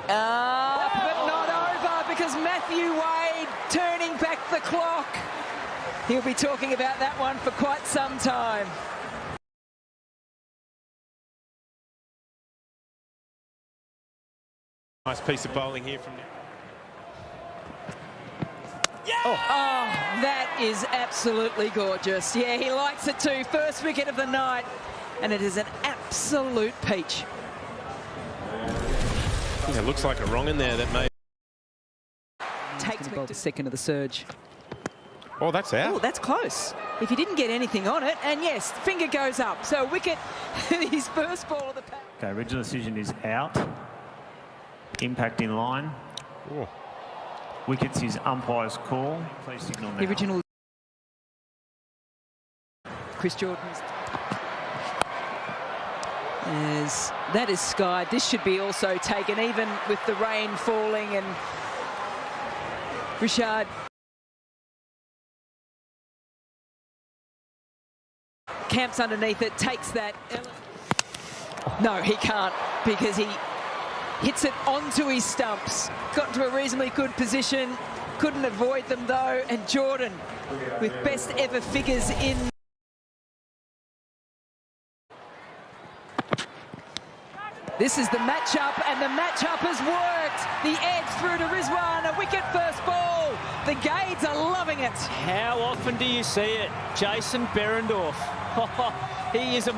But not over, because Matthew Wade turning back the clock. He'll be talking about that one for quite some time. Nice piece of bowling here from... Oh, that is absolutely gorgeous. Yeah, he likes it too. First wicket of the night, and it is an absolute peach. It looks like a wrong in there that may... Takes me to second of the surge. Oh, that's out. Oh, that's close. If he didn't get anything on it, and yes, finger goes up. So wicket, his first ball of the pack. Okay, original decision is out. Impact in line. Oh. Wickets is umpire's call. Please signal now. The original. Chris Jordan's. That is skied. This should be also taken, even with the rain falling, and Richard camps underneath it, takes that. No, he can't, because he hits it onto his stumps. Got into a reasonably good position, couldn't avoid them though, and Jordan with best ever figures in. This is the matchup, and the matchup has worked. The edge through to Rizwan, a wicket first ball. The Gades are loving it. How often do you see it? Jason Behrendorff. He is a